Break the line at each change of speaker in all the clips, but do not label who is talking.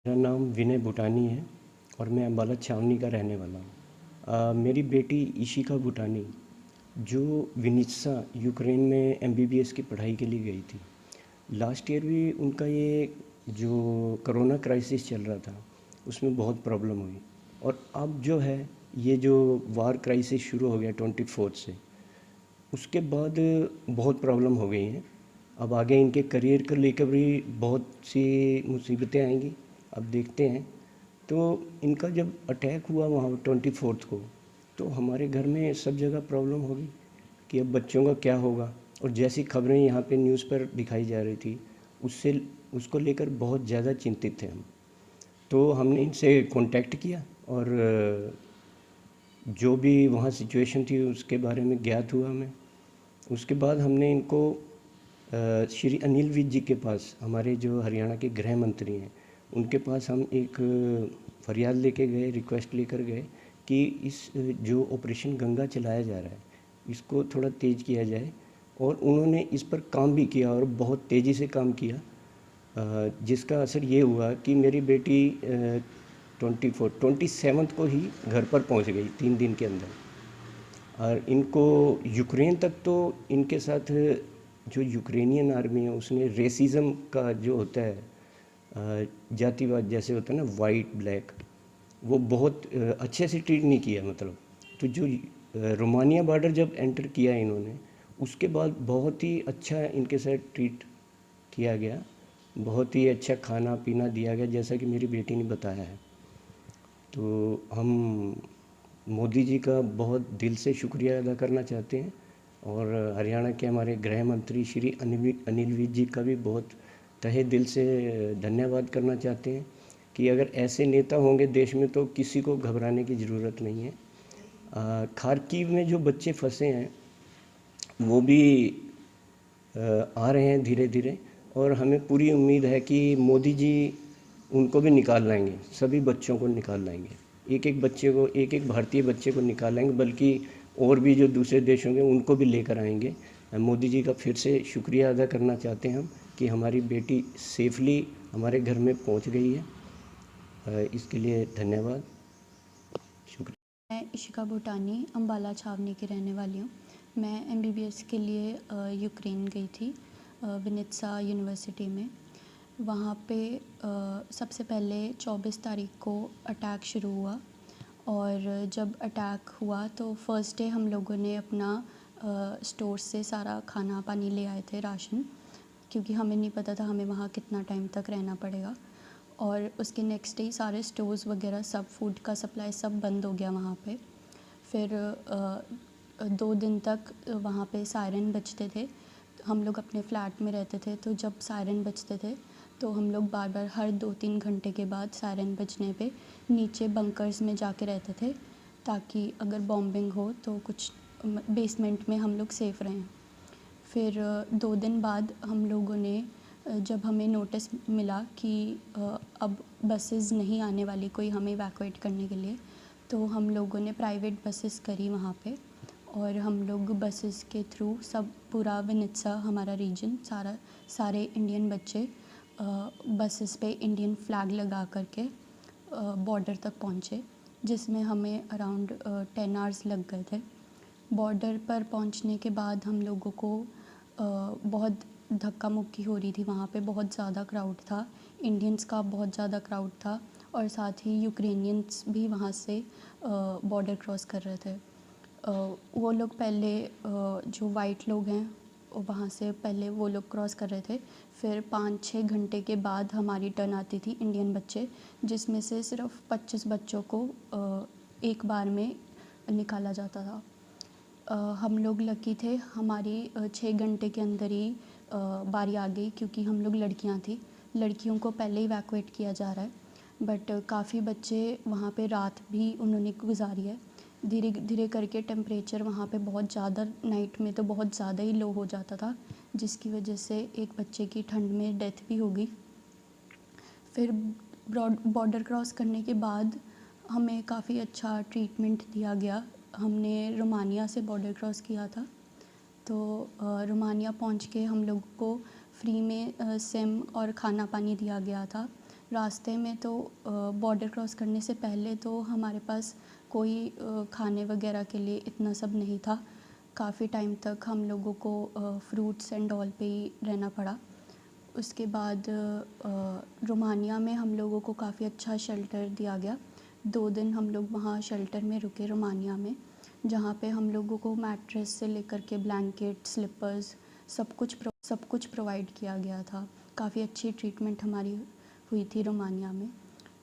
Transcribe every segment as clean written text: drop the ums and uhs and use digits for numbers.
मेरा नाम विनय भूटानी है और मैं अम्बाला छावनी का रहने वाला हूँ। मेरी बेटी इशिका भूटानी जो विनित्सा यूक्रेन में एमबीबीएस की पढ़ाई के लिए गई थी। लास्ट ईयर भी उनका ये जो कोरोना क्राइसिस चल रहा था उसमें बहुत प्रॉब्लम हुई और अब जो है ये जो वार क्राइसिस शुरू हो गया 24 से, उसके बाद बहुत प्रॉब्लम हो गई हैं। अब आगे इनके करियर को लेकर भी बहुत सी मुसीबतें आएंगी। अब देखते हैं। तो इनका जब अटैक हुआ वहाँ 24 को, तो हमारे घर में सब जगह प्रॉब्लम होगी कि अब बच्चों का क्या होगा। और जैसी खबरें यहाँ पे न्यूज़ पर दिखाई जा रही थी, उससे उसको लेकर बहुत ज़्यादा चिंतित थे हम। तो हमने इनसे कांटेक्ट किया और जो भी वहाँ सिचुएशन थी उसके बारे में ज्ञात हुआ हमें। उसके बाद हमने इनको श्री अनिल विज जी के पास, हमारे जो हरियाणा के गृह मंत्री हैं, उनके पास हम एक फरियाद लेके गए, रिक्वेस्ट लेकर गए कि इस जो ऑपरेशन गंगा चलाया जा रहा है इसको थोड़ा तेज़ किया जाए। और उन्होंने इस पर काम भी किया और बहुत तेज़ी से काम किया, जिसका असर ये हुआ कि मेरी बेटी 27 को ही घर पर पहुंच गई 3 दिन के अंदर। और इनको यूक्रेन तक तो इनके साथ जो यूक्रेनियन आर्मी है उसने रेसिज्म का जो होता है जातिवाद जैसे होता है ना, वाइट ब्लैक, वो बहुत अच्छे से ट्रीट नहीं किया मतलब। तो जो रोमानिया बॉर्डर जब एंटर किया इन्होंने, उसके बाद बहुत ही अच्छा इनके साथ ट्रीट किया गया, बहुत ही अच्छा खाना पीना दिया गया जैसा कि मेरी बेटी ने बताया है। तो हम मोदी जी का बहुत दिल से शुक्रिया अदा करना चाहते हैं और हरियाणा के हमारे गृह मंत्री श्री अनिल विज जी का भी बहुत तहे दिल से धन्यवाद करना चाहते हैं कि अगर ऐसे नेता होंगे देश में तो किसी को घबराने की ज़रूरत नहीं है। खार्किव में जो बच्चे फंसे हैं वो भी आ रहे हैं धीरे धीरे, और हमें पूरी उम्मीद है कि मोदी जी उनको भी निकाल लाएंगे, सभी बच्चों को निकाल लाएंगे, एक एक बच्चे को, एक एक भारतीय बच्चे को निकाल लाएंगे, बल्कि और भी जो दूसरे देश होंगे उनको भी लेकर आएंगे। मोदी जी का फिर से शुक्रिया अदा करना चाहते हैं हम कि हमारी बेटी सेफली हमारे घर में पहुंच गई है। इसके लिए धन्यवाद, शुक्रिया।
मैं इशिका भूटानी अम्बाला छावनी की रहने वाली हूँ। मैं एमबीबीएस के लिए यूक्रेन गई थी, विनित्सा यूनिवर्सिटी में। वहाँ पे सबसे पहले 24 तारीख को अटैक शुरू हुआ और जब अटैक हुआ तो फर्स्ट डे हम लोगों ने अपना स्टोर से सारा खाना पानी ले आए थे, राशन, क्योंकि हमें नहीं पता था हमें वहाँ कितना टाइम तक रहना पड़ेगा। और उसके नेक्स्ट डे सारे स्टोर्स वगैरह सब फूड का सप्लाई सब बंद हो गया वहाँ पे। फिर 2 दिन तक वहाँ पे सायरन बजते थे। हम लोग अपने फ्लैट में रहते थे, तो जब सायरन बजते थे तो हम लोग बार बार हर 2-3 घंटे के बाद सायरन बजने पे नीचे बंकर्स में जाके रहते थे, ताकि अगर बॉम्बिंग हो तो कुछ बेसमेंट में हम लोग सेफ़ रहें। फिर 2 दिन बाद हम लोगों ने, जब हमें नोटिस मिला कि अब बसेस नहीं आने वाली कोई हमें इवैक्यूएट करने के लिए, तो हम लोगों ने प्राइवेट बसेस करी वहाँ पे। और हम लोग बसेस के थ्रू सब पूरा विनित्सा, हमारा रीजन, सारे इंडियन बच्चे बसेस पे इंडियन फ्लैग लगा करके बॉर्डर तक पहुँचे, जिसमें हमें अराउंड 10 आवर्स लग गए थे। बॉर्डर पर पहुंचने के बाद हम लोगों को बहुत धक्का मुक्की हो रही थी। वहाँ पे बहुत ज़्यादा क्राउड था, इंडियंस का बहुत ज़्यादा क्राउड था, और साथ ही यूक्रेनियंस भी वहाँ से बॉर्डर क्रॉस कर रहे थे। वो लोग पहले, जो वाइट लोग हैं वहाँ से पहले वो लोग क्रॉस कर रहे थे। फिर 5-6 घंटे के बाद हमारी टर्न आती थी, इंडियन बच्चे, जिसमें से सिर्फ 25 बच्चों को एक बार में निकाला जाता था। हम लोग लकी थे, हमारी 6 घंटे के अंदर ही बारी आ गई, क्योंकि हम लोग लड़कियां थी। लड़कियों को पहले इवैक्यूएट किया जा रहा है, बट काफ़ी बच्चे वहाँ पे रात भी उन्होंने गुजारी है। धीरे धीरे करके टेम्परेचर वहाँ पे बहुत ज़्यादा, नाइट में तो बहुत ज़्यादा ही लो हो जाता था, जिसकी वजह से एक बच्चे की ठंड में डेथ भी हो गई। फिर बॉर्डर क्रॉस करने के बाद हमें काफ़ी अच्छा ट्रीटमेंट दिया गया। हमने रोमानिया से बॉर्डर क्रॉस किया था, तो रोमानिया पहुंच के हम लोग को फ्री में सिम और खाना पानी दिया गया था, रास्ते में तो बॉर्डर क्रॉस करने से पहले तो हमारे पास कोई खाने वगैरह के लिए इतना सब नहीं था। काफ़ी टाइम तक हम लोगों को फ्रूट्स एंड ऑल पे ही रहना पड़ा। उसके बाद रोमानिया में हम लोगों को काफ़ी अच्छा शेल्टर दिया गया। 2 दिन हम लोग वहाँ शेल्टर में रुके रोमानिया में, जहाँ पे हम लोगों को मैट्रेस से लेकर के ब्लैंकेट, स्लीपर्स सब कुछ प्रोवाइड किया गया था। काफ़ी अच्छी ट्रीटमेंट हमारी हुई थी रोमानिया में।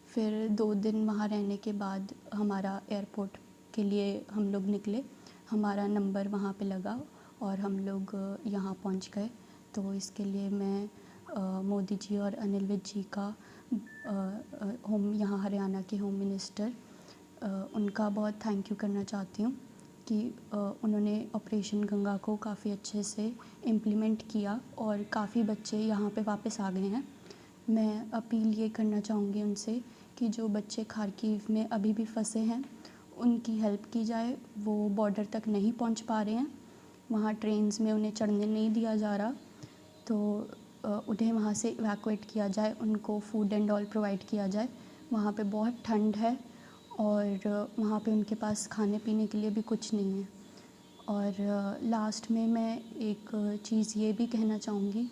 फिर 2 दिन वहाँ रहने के बाद हमारा एयरपोर्ट के लिए हम लोग निकले। हमारा नंबर वहाँ पे लगा और हम लोग यहाँ पहुँच गए। तो इसके लिए मैं मोदी जी और अनिल विज जी का होम यहाँ हरियाणा के होम मिनिस्टर उनका बहुत थैंक यू करना चाहती हूँ कि उन्होंने ऑपरेशन गंगा को काफ़ी अच्छे से इम्प्लीमेंट किया और काफ़ी बच्चे यहाँ पे वापस आ गए हैं। मैं अपील ये करना चाहूँगी उनसे कि जो बच्चे खारकीव में अभी भी फंसे हैं उनकी हेल्प की जाए। वो बॉर्डर तक नहीं पहुँच पा रहे हैं, वहाँ ट्रेन्स में उन्हें चढ़ने नहीं दिया जा रहा, तो उन्हें वहाँ से इवैक्यूएट किया जाए, उनको फूड एंड ऑल प्रोवाइड किया जाए। वहाँ पे बहुत ठंड है और वहाँ पे उनके पास खाने पीने के लिए भी कुछ नहीं है। और लास्ट में मैं एक चीज़ ये भी कहना चाहूँगी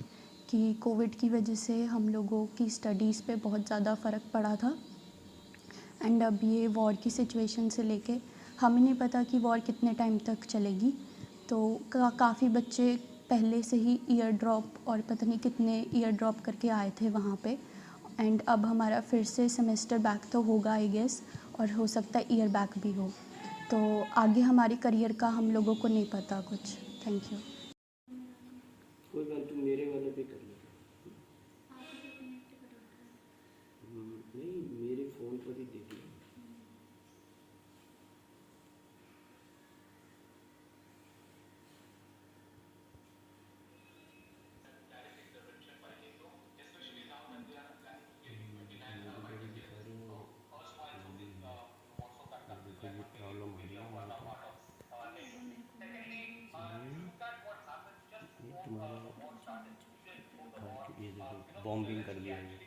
कि कोविड की वजह से हम लोगों की स्टडीज़ पे बहुत ज़्यादा फ़र्क पड़ा था। एंड अब ये वॉर की सिचुएशन से लेके हमें नहीं पता कि वॉर कितने टाइम तक चलेगी। तो काफ़ी बच्चे पहले से ही ईयर ड्रॉप और पता नहीं कितने ईयर ड्रॉप करके आए थे वहाँ पे। एंड अब हमारा फिर से सेमेस्टर बैक तो होगा आई गेस, और हो सकता है ईयर बैक भी हो। तो आगे हमारे करियर का हम लोगों को नहीं पता कुछ। Thank you.
कोई बात, तुम मेरे वाले पे कर लो। नहीं, मेरे फ़ोन पर ही देख लो। देखो ये प्रॉब्लम हो रही है यहाँ पे। ये तुम्हारे घर के, ये देखो बॉम्बिंग कर दिया ये।